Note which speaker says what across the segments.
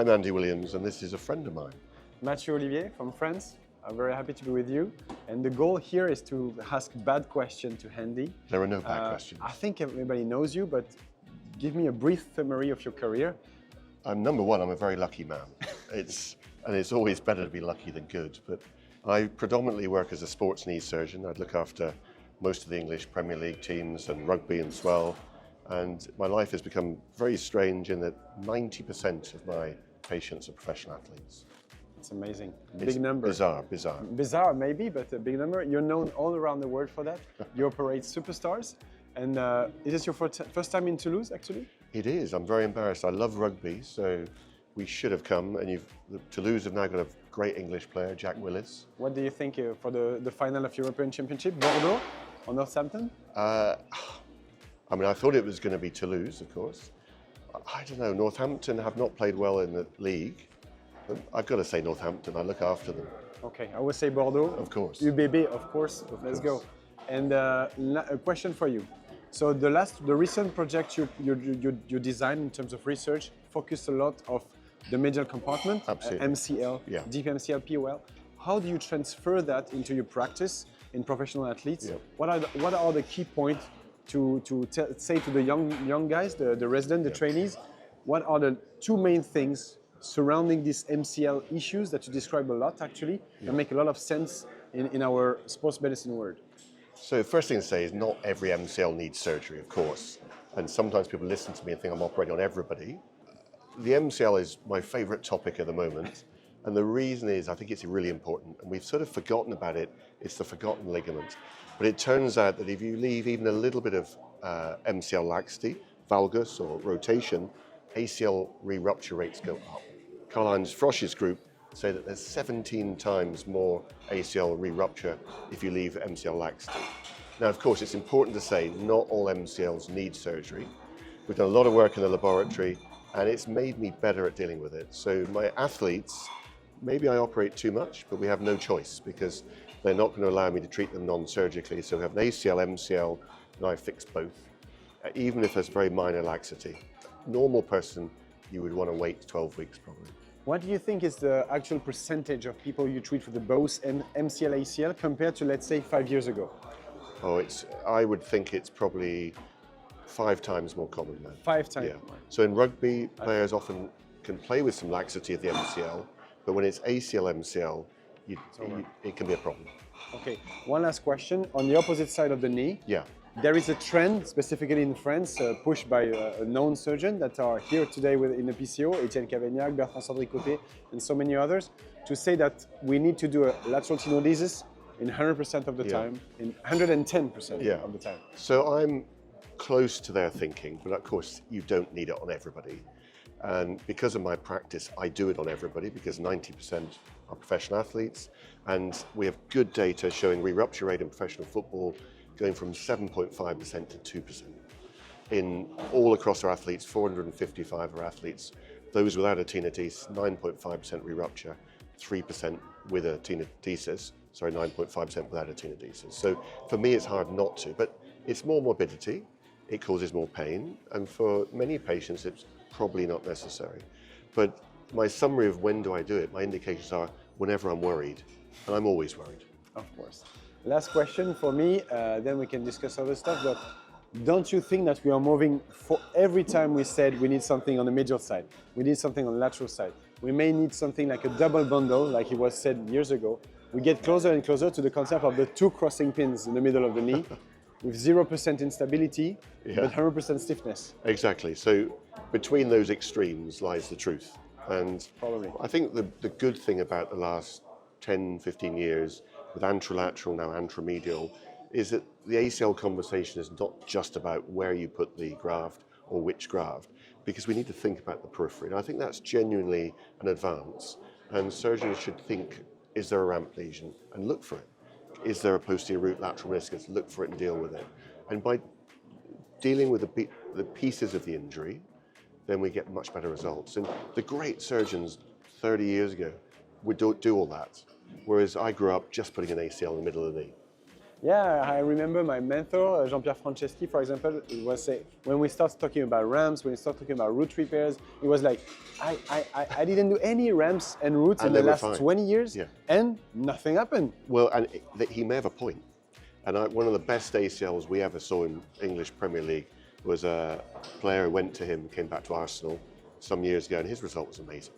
Speaker 1: I'm Andy Williams, and this is a friend of mine.
Speaker 2: Matthieu Ollivier from France. I'm very happy to be with you. And the goal here is to ask bad questions to Andy.
Speaker 1: There are no bad questions.
Speaker 2: I think everybody knows you, but give me a brief summary of your career.
Speaker 1: Number one, I'm a very lucky man. And it's always better to be lucky than good. But I predominantly work as a sports knee surgeon. I'd look after most of the English Premier League teams and rugby and swell. And my life has become very strange in that 90% of my patients are professional athletes.
Speaker 2: It's amazing.
Speaker 1: It's
Speaker 2: big number.
Speaker 1: Bizarre.
Speaker 2: Bizarre maybe, but a big number. You're known all around the world for that. You operate superstars. And is this your first time in Toulouse, actually?
Speaker 1: It is. I'm very embarrassed. I love rugby, so we should have come. And Toulouse have now got a great English player, Jack Willis.
Speaker 2: What do you think for the final of European Championship? Bordeaux or Northampton?
Speaker 1: I mean, I thought it was going to be Toulouse, of course. I don't know. Northampton have not played well in the league. But I've got to say Northampton. I look after them.
Speaker 2: Okay, I will say Bordeaux.
Speaker 1: Of course.
Speaker 2: UBB, of course. Let's go. And a question for you. So the recent project you designed in terms of research focused a lot of the medial compartment, MCL,
Speaker 1: yeah.
Speaker 2: deep MCL, POL. How do you transfer that into your practice in professional athletes?
Speaker 1: Yeah.
Speaker 2: What are the key points to say to the young guys, the residents, the trainees? What are the two main things surrounding these MCL issues that you describe a lot, actually, and make a lot of sense in our sports medicine world?
Speaker 1: So the first thing to say is not every MCL needs surgery, of course. And sometimes people listen to me and think I'm operating on everybody. The MCL is my favorite topic at the moment. And the reason is I think it's really important. And we've sort of forgotten about it. It's the forgotten ligament. But it turns out that if you leave even a little bit of MCL laxity, valgus or rotation, ACL re-rupture rates go up. Karl-Heinz Frosch's group say that there's 17 times more ACL re-rupture if you leave MCL laxity. Now, of course, it's important to say not all MCLs need surgery. We've done a lot of work in the laboratory, and it's made me better at dealing with it. So my athletes, maybe I operate too much, but we have no choice because they're not going to allow me to treat them non-surgically. So we have an ACL, MCL, and I fix both, even if there's very minor laxity. Normal person, you would want to wait 12 weeks probably.
Speaker 2: What do you think is the actual percentage of people you treat for the both MCL, ACL compared to, let's say, 5 years ago?
Speaker 1: Oh, I would think it's probably 5 times more common now.
Speaker 2: 5 times?
Speaker 1: Yeah. So in rugby, players often can play with some laxity at the MCL, but when it's ACL, MCL, it can be a problem.
Speaker 2: Okay, one last question. On the opposite side of the knee,
Speaker 1: yeah.
Speaker 2: There is a trend, specifically in France, pushed by a known surgeon that are here today in the PCO, Etienne Cavagnac, Bertrand Sandricoté, and so many others, to say that we need to do a lateral tenodesis in 100% of the time, in 110% of the time.
Speaker 1: So I'm close to their thinking, but of course you don't need it on everybody. And because of my practice, I do it on everybody because 90% are professional athletes, and we have good data showing re-rupture rate in professional football going from 7.5% to 2%. In all across our athletes, 455 are athletes. Those without a tenodesis, 9.5% re-rupture, 3% with a tenodesis, 9.5% without a tenodesis. So for me, it's hard not to, but it's more morbidity, it causes more pain, and for many patients, it's probably not necessary. But my summary of when do I do it, my indications are whenever I'm worried, and I'm always worried.
Speaker 2: Of course. Last question for me, then we can discuss other stuff, but don't you think that we are moving, for every time we said we need something on the medial side, we need something on the lateral side, we may need something like a double bundle, like it was said years ago, we get closer and closer to the concept of the 2 crossing pins in the middle of the knee, with 0% instability, but 100% stiffness.
Speaker 1: Exactly, so between those extremes lies the truth. And I think the good thing about the last 10, 15 years with anterolateral, now anteromedial, is that the ACL conversation is not just about where you put the graft or which graft, because we need to think about the periphery. And I think that's genuinely an advance. And surgeons should think, is there a ramp lesion? And look for it. Is there a posterior root lateral meniscus? Look for it and deal with it. And by dealing with the pieces of the injury, then we get much better results. And the great surgeons 30 years ago would do all that. Whereas I grew up just putting an ACL in the middle of the knee.
Speaker 2: Yeah, I remember my mentor, Jean-Pierre Franceschi, for example, he was saying, when we start talking about ramps, when we start talking about root repairs, he was like, I didn't do any ramps and roots in the last 20 years, and nothing happened.
Speaker 1: Well, and he may have a point. And one of the best ACLs we ever saw in English Premier League was a player who went to him, came back to Arsenal some years ago, and his result was amazing.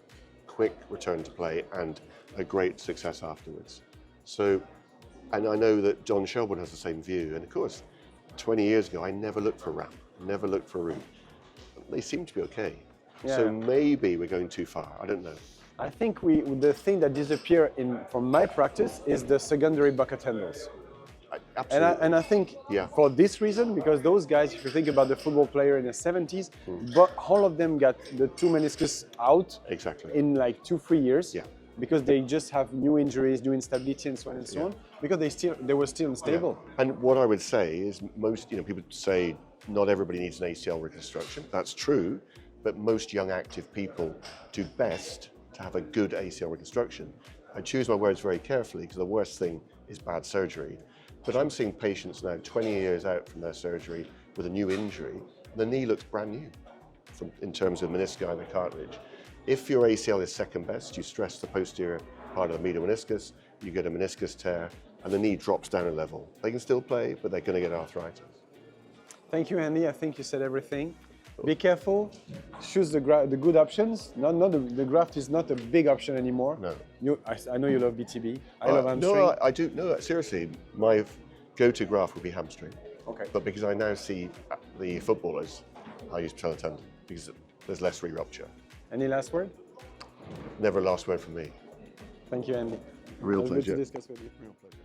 Speaker 1: Quick return to play and a great success afterwards. So, and I know that John Shelburne has the same view. And of course, 20 years ago, I never looked for a ramp, never looked for a route. They seem to be okay.
Speaker 2: Yeah.
Speaker 1: So maybe we're going too far. I don't know.
Speaker 2: I think the thing that disappeared from my practice is the secondary bucket handles.
Speaker 1: Absolutely.
Speaker 2: And I think for this reason, because those guys, if you think about the football player in the 70s, but all of them got the two meniscus out in like 2-3 years. Because they just have new injuries, new instability, and so on and so on. Because they were still unstable.
Speaker 1: And what I would say is most, people say not everybody needs an ACL reconstruction. That's true, but most young active people do best to have a good ACL reconstruction. I choose my words very carefully because the worst thing is bad surgery. But I'm seeing patients now 20 years out from their surgery with a new injury. The knee looks brand new in terms of menisci and the cartilage. If your ACL is second best, you stress the posterior part of the medial meniscus, you get a meniscus tear, and the knee drops down a level. They can still play, but they're going to get arthritis. Thank you, Andy. I think you said everything. Be careful. Choose the good options. The graft is not a big option anymore. No. I know you love BTB. I love hamstring. No, I do. No, seriously. My go-to graft would be hamstring. Okay. But because I now see the footballers, I use patella tendon because there's less re-rupture. Any last word? Never a last word from me. Thank you, Andy. Real pleasure. Good to discuss with you. Real pleasure.